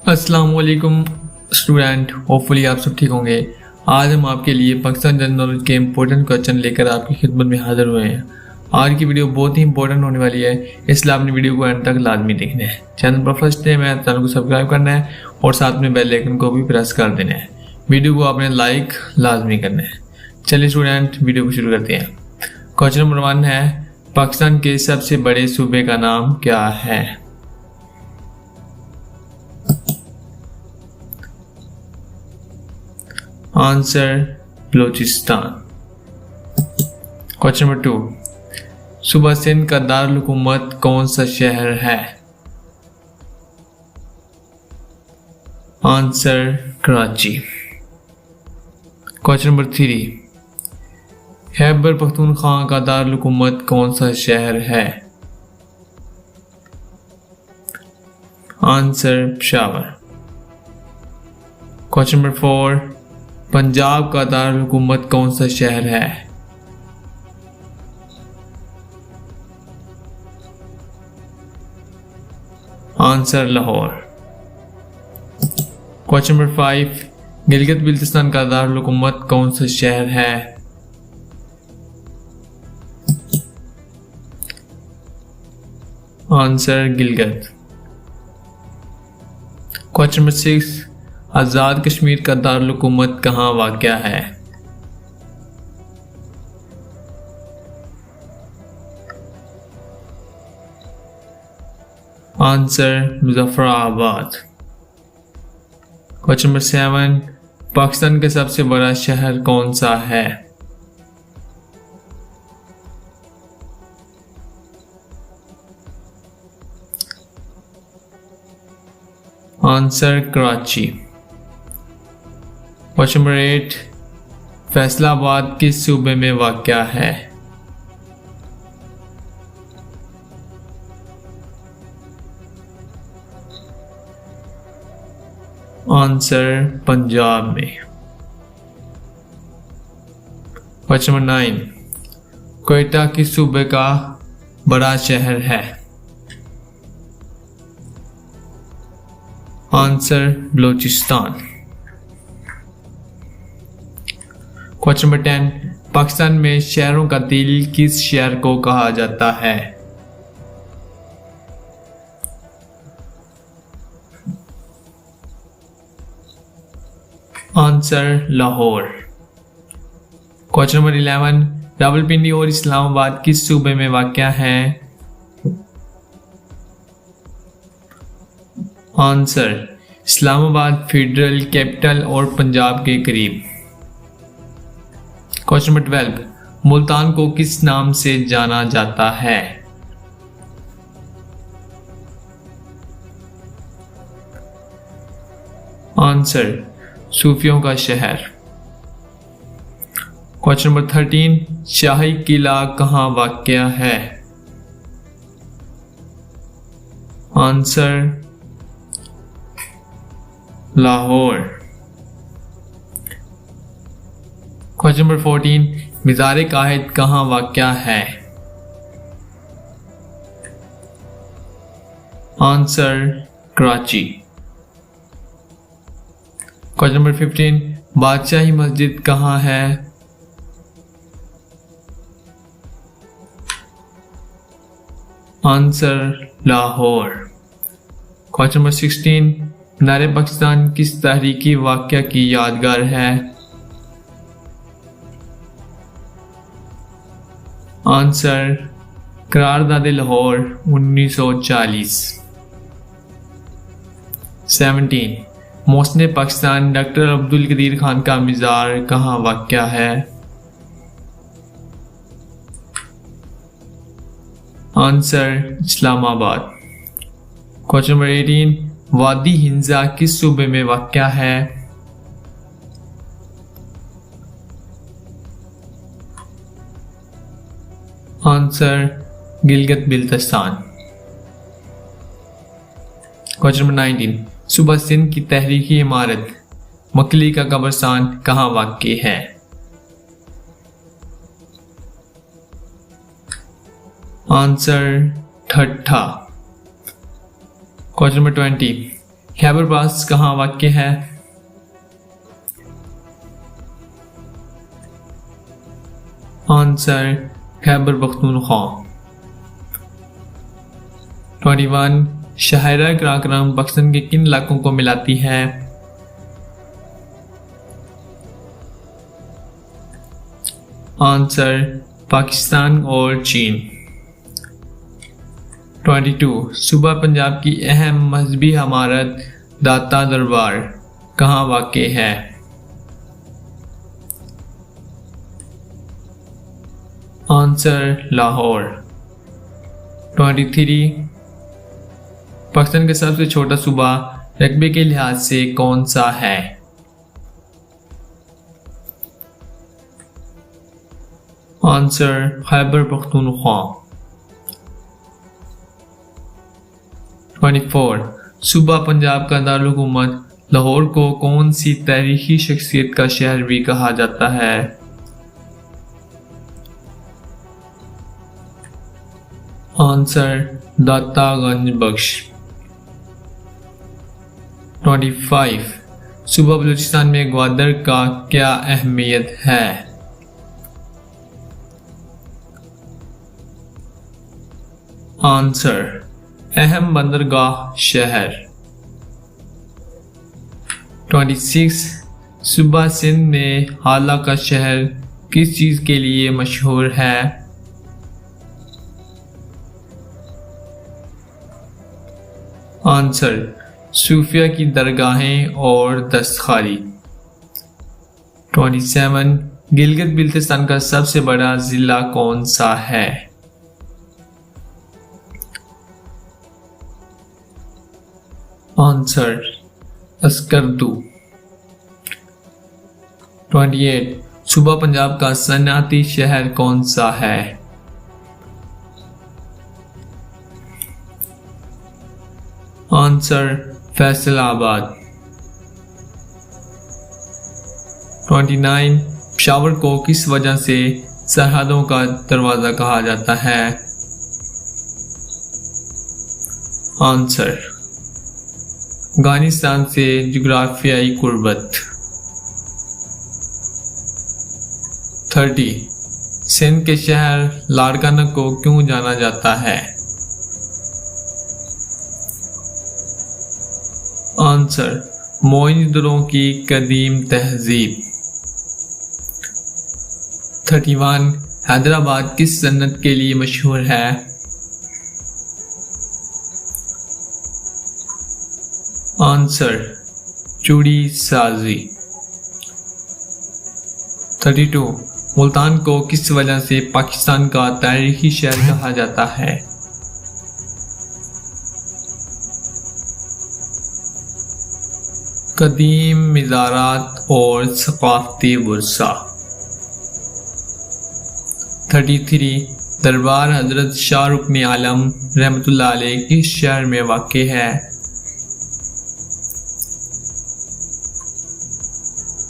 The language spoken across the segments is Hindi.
अस्सलाम वालेकुम स्टूडेंट, होपफुली आप सब ठीक होंगे। आज हम आपके लिए पाकिस्तान जनरल नॉलेज के इम्पोर्टेंट क्वेश्चन लेकर आपकी खिदमत में हाजिर हुए हैं। आज की वीडियो बहुत ही इंपॉर्टेंट होने वाली है, इसलिए आपने वीडियो को एंड तक लाजमी देखना है। चैनल पर फर्स्ट टाइम है, चैनल को सब्सक्राइब करना है और साथ में बेल आइकन को भी प्रेस कर देना है। वीडियो को आपने लाइक लाजमी करना है। चलिए स्टूडेंट, वीडियो को शुरू करते हैं। क्वेश्चन नंबर 1 है, पाकिस्तान के सबसे बड़े सूबे का नाम क्या है? आंसर बलोचिस्तान। क्वेश्चन नंबर 2, सूबा सिंध का दारुल हुकूमत कौन सा शहर है? Answer Karachi. Question number 3, Khyber Pakhtunkhwa का दारुल हुकूमत कौन सा शहर है? Answer Peshawar. Question number 4, Punjab का दारुल हुकूमत कौन सा शहर है? Answer Lahore. Question number 5, Gilgit Baltistan का दारुल हुकूमत कौन सा शहर है? Answer Gilgit. Question number 6, Azad Kashmir का दारुल हुकूमत कहाँ वाक़या है? Answer Muzaffarabad. Question number 7, Pakistan का सबसे बड़ा शहर कौन सा है? Answer Karachi. Question number 8, Faisalabad किस सूबे में वाक़या है? आंसर पंजाब में। क्वेश्चन नंबर 9, क्वेटा किस सूबे का बड़ा शहर है? Answer Balochistan. Question number 10, Pakistan में शहरों का दिल किस शहर को कहा जाता है? Answer Lahore. Question number 11, Rawalpindi और इस्लामाबाद किस सूबे में वाक़या है? आंसर इस्लामाबाद फेडरल कैपिटल और पंजाब के करीब। क्वेश्चन नंबर 12, मुल्तान को किस नाम से जाना जाता है? आंसर सूफियों का शहर। क्वेश्चन नंबर 13, शाही किला कहाँ वाक़या है? आंसर लाहौर। क्वेश्चन नंबर 14, मज़ार काहिद कहाँ वाक़या है? आंसर कराची। क्वेश्चन नंबर 15, बादशाही मस्जिद कहाँ है? आंसर लाहौर। क्वेश्चन नंबर 16, मीनार पाकिस्तान किस तहरीकी वाक़या की यादगार है? आंसर करारदाद लाहौर 1940। 17, मोहसिन पाकिस्तान डॉक्टर अब्दुल कदीर खान का मज़ार कहाँ वाक़या है? आंसर इस्लामाबाद। क्वेश्चन नंबर 18, वादी हिंजा किस सूबे में वाक़या है? Answer Gilgit Baltistan. Question number 19, सूबा सिंध की तहरीकी इमारत मकली का कब्रिस्तान कहाँ वाक़या है? आंसर ठट्ठा। क्वेश्चन नंबर 20, खैबर पास कहाँ वाक़ है? आंसर खैबर पख्तूनख्वा। 21 शाहिरा कराक्रम पाकिस्तान के किन इलाकों को मिलाती है? आंसर पाकिस्तान और चीन। 22 सूबा पंजाब की अहम मजहबी इमारत दाता दरबार कहाँ वाक़ है? आंसर लाहौर। 23 पाकिस्तान का सबसे छोटा सूबा रकबे के लिहाज से कौन सा है? आंसर खैबर पख्तूनख्वा। 24 सूबा पंजाब का दारुल हुकूमत लाहौर को कौन सी तारीखी शख्सियत का शहर भी कहा जाता है? आंसर दाता गंज बख्श। 25 सूबा बलूचिस्तान में ग्वादर का क्या अहमियत है? आंसर अहम बंदरगाह शहर। 26 सूबा सिंध में हाला का शहर किस चीज़ के लिए मशहूर है? आंसर सूफिया की दरगाहें और दस्तकारी। 27 गिलगित बिल्तिस्तान का सबसे बड़ा ज़िला कौन सा है? आंसर अस्करदू। 28 सूबा पंजाब का सनअती शहर कौन सा है? आंसर फैसलाबाद। 29 पेशावर को किस वजह से सरहदों का दरवाज़ा कहा जाता है? आंसर अफगानिस्तान से जोग्राफियाई कुर्बत। 30 सिंध के शहर लाड़काना को क्यों जाना जाता है? आंसर मोइंजदरों की कदीम तहजीब। 31 हैदराबाद किस सन्नत के लिए मशहूर है? आंसर चूड़ी साजी। 32 मुल्तान को किस वजह से पाकिस्तान का तारीखी शहर कहा जाता है? कदीम मिज़ारात और सकाफ़ती वर्सा। 33 दरबार हजरत शाह रुकन आलम रहमतुल्लाह अलैह किस शहर में वाक़ है?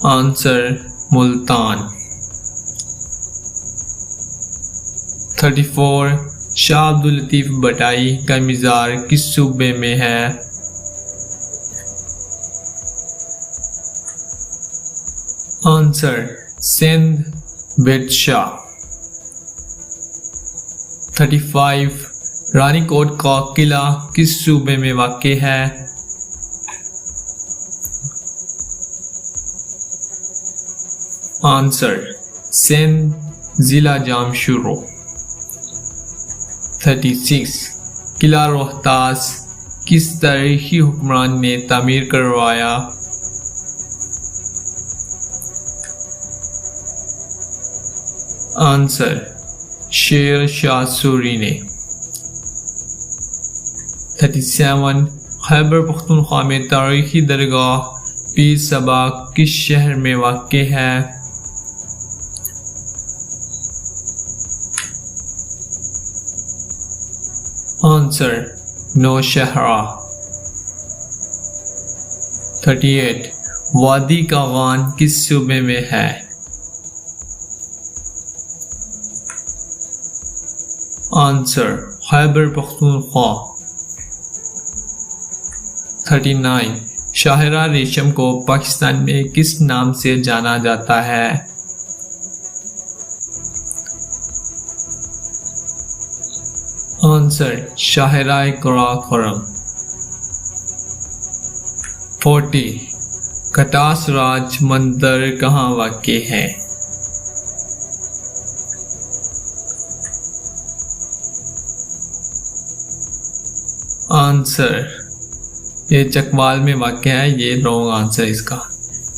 आंसर मुल्तान। 34 शाह अब्दुल लतीफ़ बटाई का मज़ार किस सूबे में है? आंसर सिंध बेतशाह। 35 रानीकोट का किला किस सूबे में वाक़ है? आंसर सिंध जिला जामशुरो। 36 किला रोहतास किस तारीखी हुक्मरान ने तामीर करवाया? आंसर शेर शाह सूरी ने। 37 खैबर पख्तूनख्वा में तारीखी दरगाह पीर सबा किस शहर में वाक़ है? आंसर नौशहरा। 38 वादी का गान किस सूबे में है? आंसर खैबर पख्तूनख्वा। 39 शाहिरा रेशम को पाकिस्तान में किस नाम से जाना जाता है? आंसर शाहिरा खुर्रम। 40 खटास राज मंदिर कहाँ वाक़ है? आंसर ये चकवाल में वाक़ है, ये रॉन्ग आंसर इसका।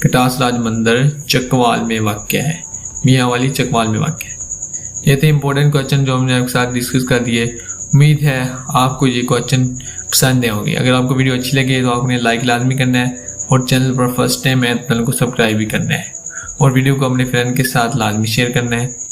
खटास राज मंदिर चकवाल में वाक़ है, मियाँ वाली चकवाल में वाक़ है। ये थे इंपॉर्टेंट क्वेश्चन जो हमने आपके साथ डिस्कस कर दिए। उम्मीद है आपको ये क्वेश्चन पसंद आए होंगे। अगर आपको वीडियो अच्छी लगे तो आपने लाइक लाजमी करना है और चैनल पर फर्स्ट टाइम है तो चैनल को सब्सक्राइब भी करना है और वीडियो को अपने फ्रेंड के साथ लाजमी शेयर करना है।